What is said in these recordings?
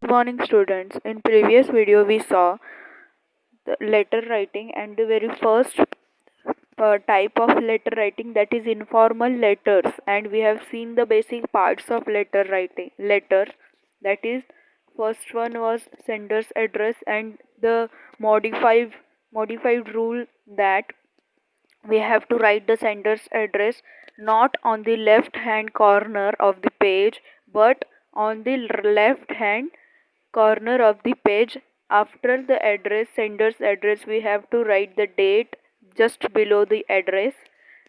Good morning, students. In previous video we saw the letter writing and the very first type of letter writing, that is informal letters, and we have seen the basic parts of letter writing. Letter, that is, first one was sender's address and the modified rule that we have to write the sender's address not on the left hand corner of the page but on the left hand corner of the page. After the address, sender's address, we have to write the date just below the address.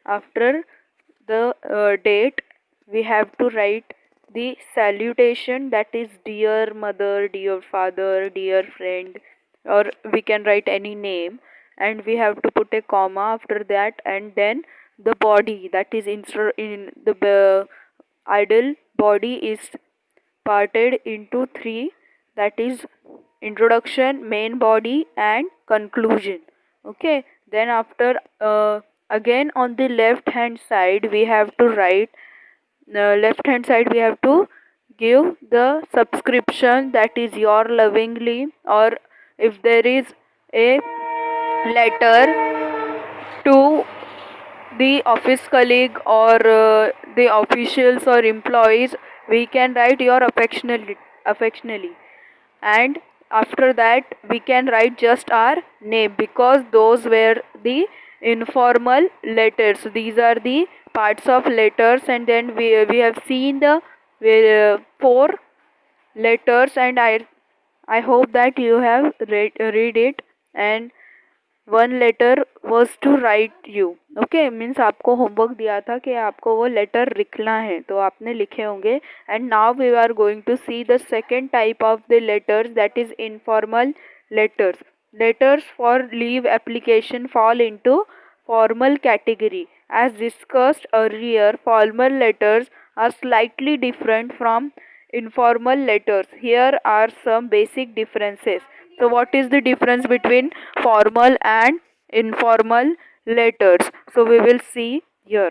After the date, we have to write the salutation, that is dear mother, dear father, dear friend, or we can write any name, and we have to put a comma after that, and then the body, that is in the ideal body is parted into three, that is introduction, main body, and conclusion. Okay, then after again on the left hand side we have to write, left hand side we have to give the subscription, that is your lovingly, or if there is a letter to the office colleague or the officials or employees, we can write your affectionately, and after that we can write just our name, because those were the informal letters. These are the parts of letters, and then we have seen the four letters, and I hope that you have read it. And one letter was to write you. Okay, means आपको homework दिया था कि आपको वो letter लिखना है, तो आपने लिखे होंगे. And now we are going to see the second type of the letters, that is informal letters. Letters for leave application fall into formal category. As discussed earlier, formal letters are slightly different from informal letters. Here are some basic differences. So what is the difference between formal and informal letters? So we will see here.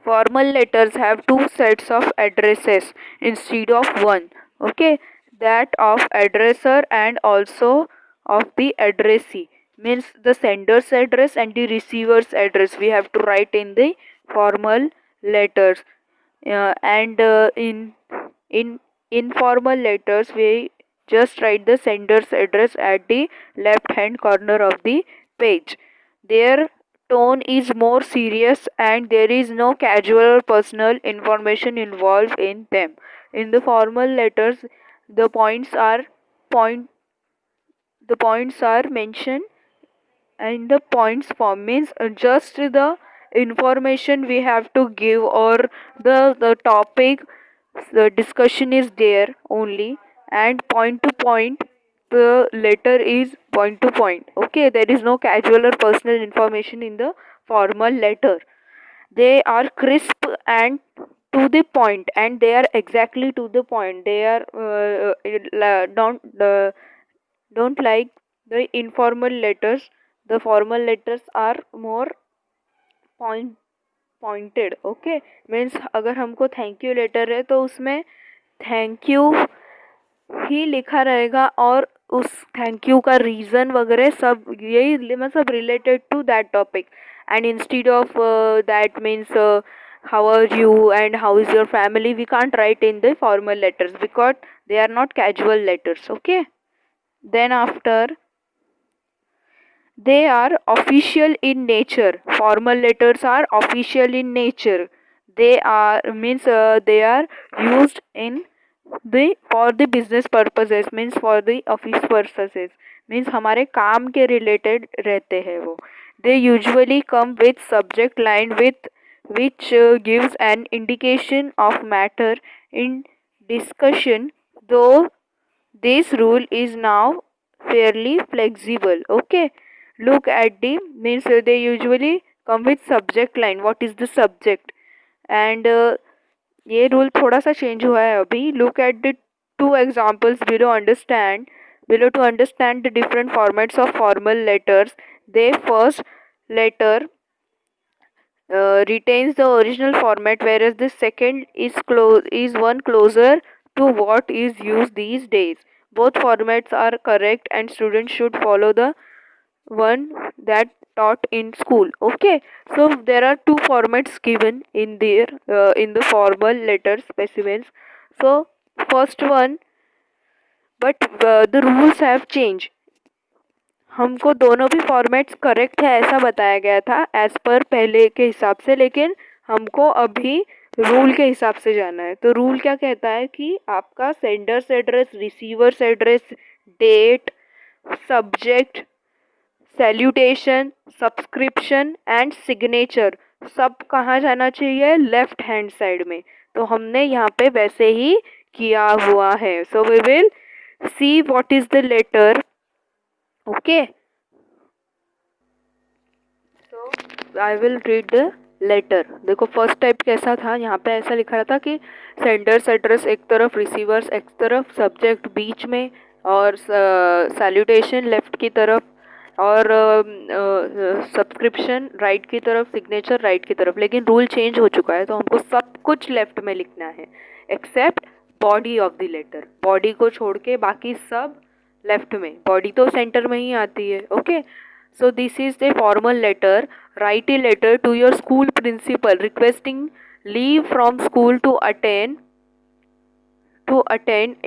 Formal letters have two sets of addresses instead of one. Okay, that of addresser and also of the addressee. Means the sender's address and the receiver's address we have to write in the formal letters. And in informal letters we just write the sender's address at the left hand corner of the page. Their tone is more serious and there is no casual or personal information involved in them. In the formal letters, the points are point the points are mentioned and the points form, means just the information we have to give, or the topic, the discussion is there only, and point to point the letter is point to point. Okay, there is no casual or personal information in the formal letter. They are crisp and to the point, and they are exactly to the point. They are don't like the informal letters. The formal letters are more pointed. Okay, means अगर हमको thank you later है तो उसमें thank you ही लिखा रहेगा, और उस thank you का रीज़न वगैरह सब यही मतलब related to that topic. And instead of that means how are you and how is your family, we can't write in the formal letters because they are not casual letters. Okay, then after, they are official in nature. Formal letters are official in nature. They are means they are used in the for the business purposes, means for the office purposes, means हमारे काम के related रहते हैं वो. They usually come with subject line with which gives an indication of matter in discussion, though this rule is now fairly flexible. Okay, look at the, means they usually come with subject line. What is the subject? And ये rule थोड़ा सा change हुआ है अभी. Look at the two examples below to understand the different formats of formal letters. The first letter retains the original format, whereas the second is one closer to what is used these days. Both formats are correct and students should follow the one that taught in school. Okay, so there are two formats given in there in the formal letter specimens. So first one, but the rules have changed. हमको दोनों भी formats correct है ऐसा बताया गया था as per पहले के हिसाब से, लेकिन हमको अभी रूल के हिसाब से जाना है. तो रूल क्या कहता है कि आपका sender's address, receiver's address, date, subject, salutation, subscription and signature सब कहाँ जाना चाहिए? लेफ्ट हैंड साइड में. तो हमने यहाँ पे वैसे ही किया हुआ है. So we will see what is the letter. Okay, so I will read the letter. देखो फर्स्ट टाइप कैसा था, यहाँ पे ऐसा लिखा रहा था कि सेंडर्स एड्रेस एक तरफ, रिसीवर्स एक तरफ, सब्जेक्ट बीच में और सैल्यूटेशन लेफ्ट की तरफ और सब्सक्रिप्शन राइट की तरफ, सिग्नेचर राइट की तरफ. लेकिन रूल चेंज हो चुका है तो हमको सब कुछ लेफ्ट में लिखना है except body of the letter. Body को छोड़ के बाकी सब लेफ्ट में. बॉडी तो सेंटर में ही आती है. Okay, so this is the formal letter. Write a letter to your school principal requesting leave from school to attend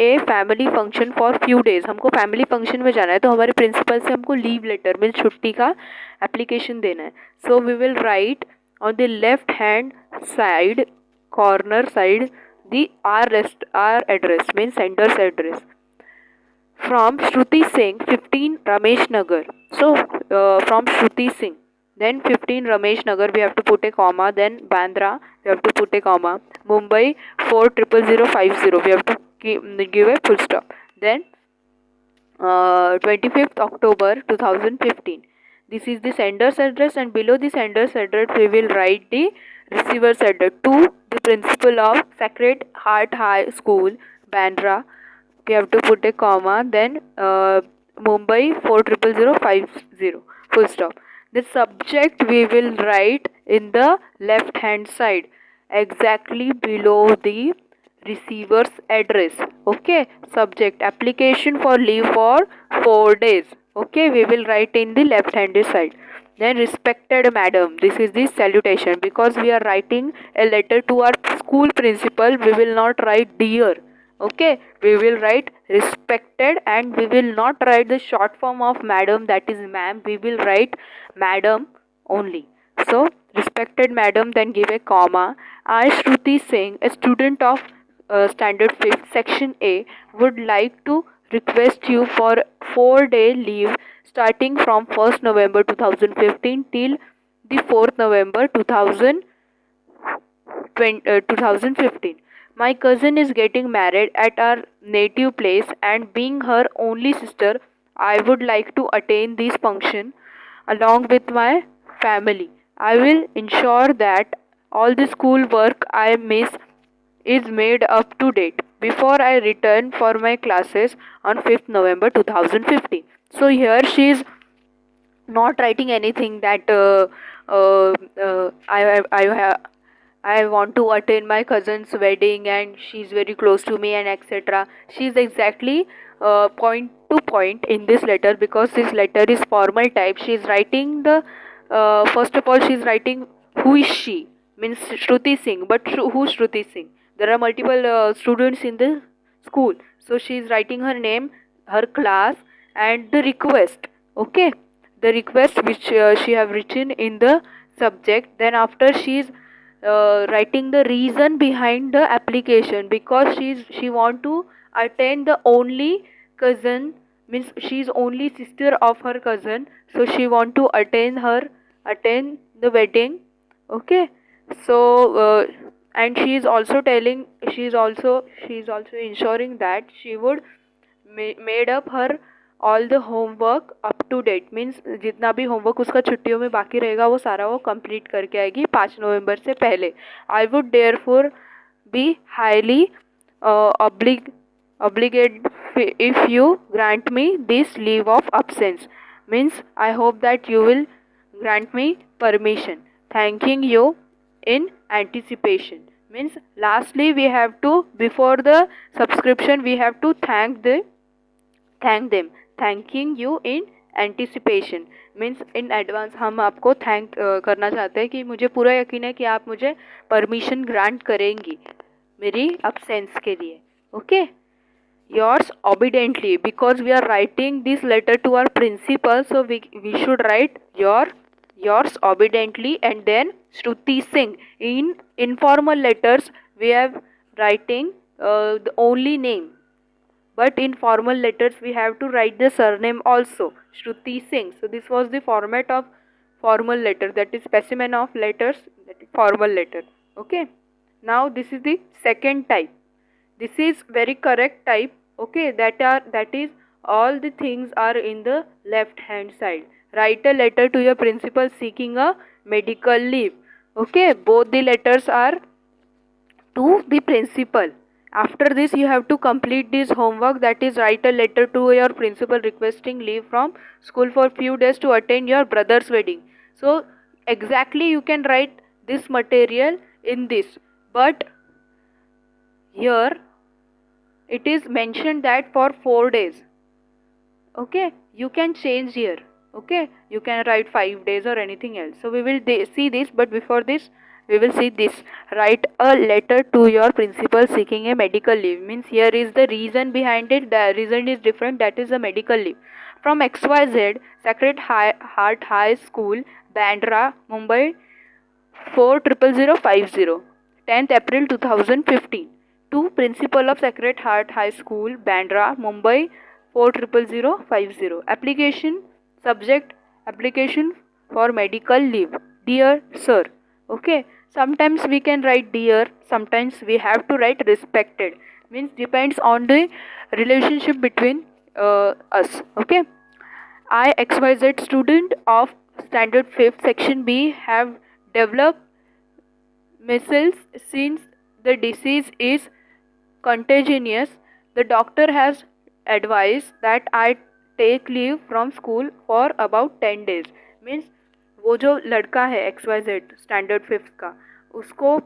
a family function for few days. हमको फैमिली फंक्शन में जाना है तो हमारे प्रिंसिपल से हमको लीव लेटर मीन छुट्टी का एप्लीकेशन देना है. So we will write on the left hand side corner side the our address mean sender's address. From Shruti Singh, 15 Ramesh Nagar. So from Shruti Singh, then 15 Ramesh Nagar we have to put a comma. Then Bandra we have to put a comma. Mumbai 400050 we have to give a full stop. Then 25th October 2015. This is the sender's address, and below the sender's address we will write the receiver's address to the principal of Sacred Heart High School, Bandra. We have to put a comma. Then Mumbai 400050 full stop. The subject we will write in the left hand side exactly below the receiver's address. Okay, subject application for leave for 4 days. Okay, we will write in the left hand side. Then respected madam, this is the salutation. Because we are writing a letter to our school principal, we will not write dear. Okay, we will write respected, and we will not write the short form of madam, that is ma'am. We will write madam only. So respected madam, then give a comma. I, Shruti Singh, a student of standard 5th section A, would like to request you for 4-day leave starting from 1st November 2015 till the 4th November 2015. My cousin is getting married at our native place, and being her only sister, I would like to attend this function along with my family. I will ensure that all the school work I miss is made up to date before I return for my classes on 5th November 2015. So here she is not writing anything that I want to attend my cousin's wedding and she's very close to me and etc. She is exactly point to point in this letter, because this letter is formal type. She is writing the first of all she is writing who is she, means Shruti Singh. But who Shruti Singh? There are multiple students in the school, so she is writing her name, her class, and the request. Okay, the request which she have written in the subject. Then after she is writing the reason behind the application, because she want to attend the only cousin, means she is only sister of her cousin, so she want to attend the wedding. Okay, so and she is also ensuring that she would made up her all the homework up to date, means जितना भी homework उसका छुट्टियों में बाकी रहेगा वो सारा वो complete करके आएगी 5 नवंबर से पहले. I would therefore be highly obligated if you grant me this leave of absence, means I hope that you will grant me permission. Thanking you in anticipation. Means lastly we have to, before the subscription, we have to thank them, thanking you in anticipation. Means in advance हम आपको thank करना चाहते हैं कि मुझे पूरा यकीन है कि आप मुझे परमिशन ग्रांट करेंगी मेरी absence के लिए. Okay. Yours obediently, because we are writing this letter to our principal, so we should write yours obediently and then Shruti Singh. In informal letters we have writing the only name, but in formal letters we have to write the surname also, Shruti Singh. So this was the format of formal letter, that is specimen of letters, that is formal letter. Okay. Now this is the second type. This is very correct type. Okay, that is all the things are in the left hand side. Write a letter to your principal seeking a medical leave. Okay, both the letters are to the principal. After this you have to complete this homework, that is write a letter to your principal requesting leave from school for few days to attend your brother's wedding. So exactly you can write this material in this, but here it is mentioned that for 4 days. Okay, you can change here. Okay, you can write 5 days or anything else. So we will see this, but before this we will see this. Write a letter to your principal seeking a medical leave. Means here is the reason behind it. The reason is different, that is a medical leave. From XYZ Sacred Heart High School, Bandra, Mumbai 40050, 10th April 2015. To Principal of Sacred Heart High School, Bandra, Mumbai 40050. Application subject: application for medical leave. Dear Sir. Okay. Sometimes we can write dear, sometimes we have to write respected. Means depends on the relationship between us. Okay. I, XYZ, student of Standard 5th Section B, have developed measles. Since the disease is contagious, the doctor has advised that I take leave from school for about 10 days. Means वो जो लड़का है XYZ standard 5th का, उसको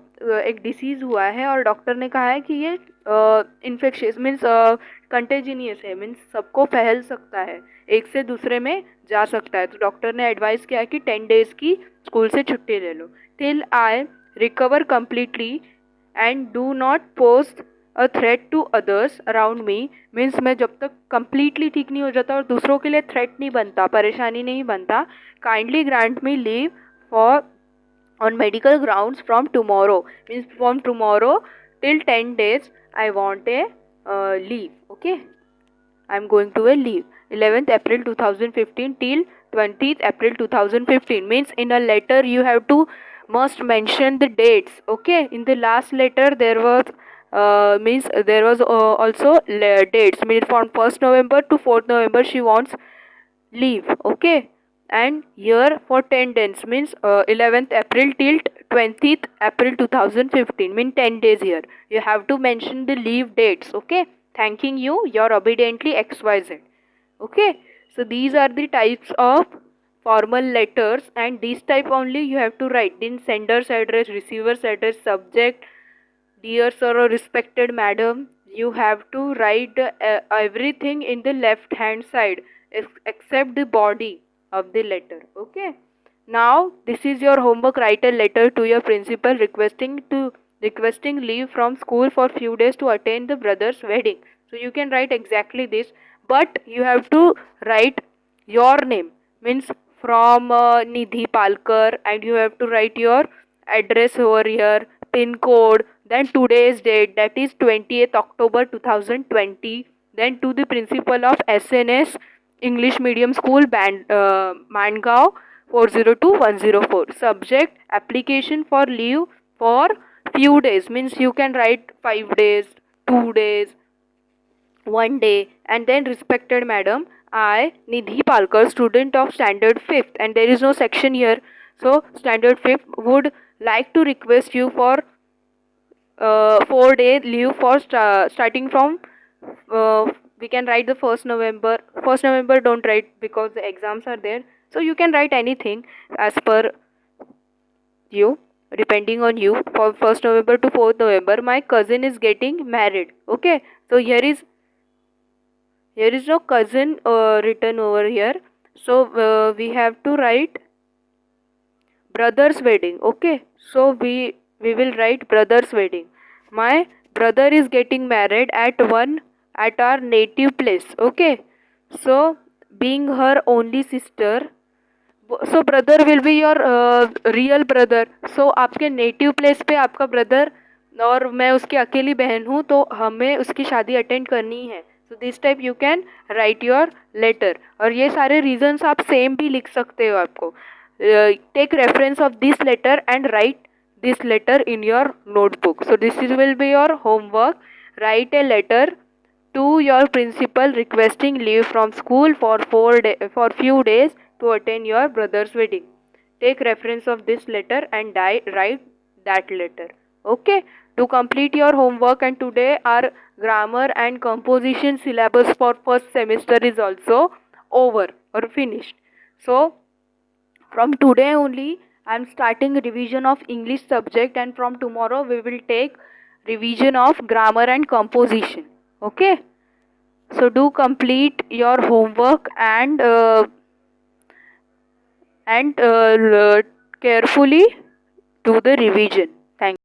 एक disease हुआ है और डॉक्टर ने कहा है कि ये इन्फेक्शियस मीन्स कंटेजिनियस है, मीन्स सबको फैल सकता है, एक से दूसरे में जा सकता है. तो डॉक्टर ने एडवाइस किया कि 10 डेज़ की स्कूल से छुट्टी ले लो. Till I recover completely and do not pose a threat to others around me. Means मैं जब तक कम्प्लीटली ठीक नहीं हो जाता और दूसरों के लिए थ्रेट नहीं बनता, परेशानी नहीं बनता, kindly grant me leave for on medical grounds from tomorrow. Means from tomorrow till 10 days I want a leave. Okay, I am going to a leave. 11th April 2015 till 20th April 2015. Means in a letter you have to must mention the dates. Okay, in the last letter there was also dates. Means from 1st November to 4th November she wants leave. Okay, and here for 10 days, means 11th April till 20th April 2015, mean 10 days. Here you have to mention the leave dates. Okay, thanking you, your obediently XYZ. Okay, so these are the types of formal letters, and these type only you have to write in sender's address, receiver's address, subject, dear sir or respected madam. You have to write everything in the left hand side except the body of the letter. Okay, now this is your homework. Write a letter to your principal requesting leave from school for few days to attend the brother's wedding. So you can write exactly this, but you have to write your name, means from Nidhi Palkar, and you have to write your address over here, pin code, then today's date, that is 20th October 2020, then to the principal of SNS English Medium School, Mangaon 402104. Subject: application for leave for few days. Means you can write 5 days, 2 days, 1 day, and then respected madam, I, Nidhi Palkar, student of standard 5th, and there is no section here. So standard 5th would like to request you for 4-day leave for starting from we can write the 1st November. 1st November don't write because the exams are there. So you can write anything as per you. depending on you, for 1st November to 4th November, my cousin is getting married. Okay, so here is no cousin written over here. So we have to write brother's wedding. Okay, so we will write brother's wedding. My brother is getting married at our native place. Okay, so being her only sister, so brother will be your real brother. So आपके native place पे आपका brother और मैं उसकी अकेली बहन हूँ, तो हमें उसकी शादी अटेंड करनी है. So this type you can write your letter. और ये सारे रीजंस आप सेम भी लिख सकते हो. आपको take reference of this letter and write this letter in your notebook. So this will be your homework. Write a letter to your principal requesting leave from school for for few days to attend your brother's wedding. Take reference of this letter and write that letter. Okay, to complete your homework, and today our grammar and composition syllabus for first semester is also over or finished. So from today only I am starting revision of English subject, and from tomorrow we will take revision of grammar and composition. Okay, so do complete your homework and carefully do the revision. Thank you.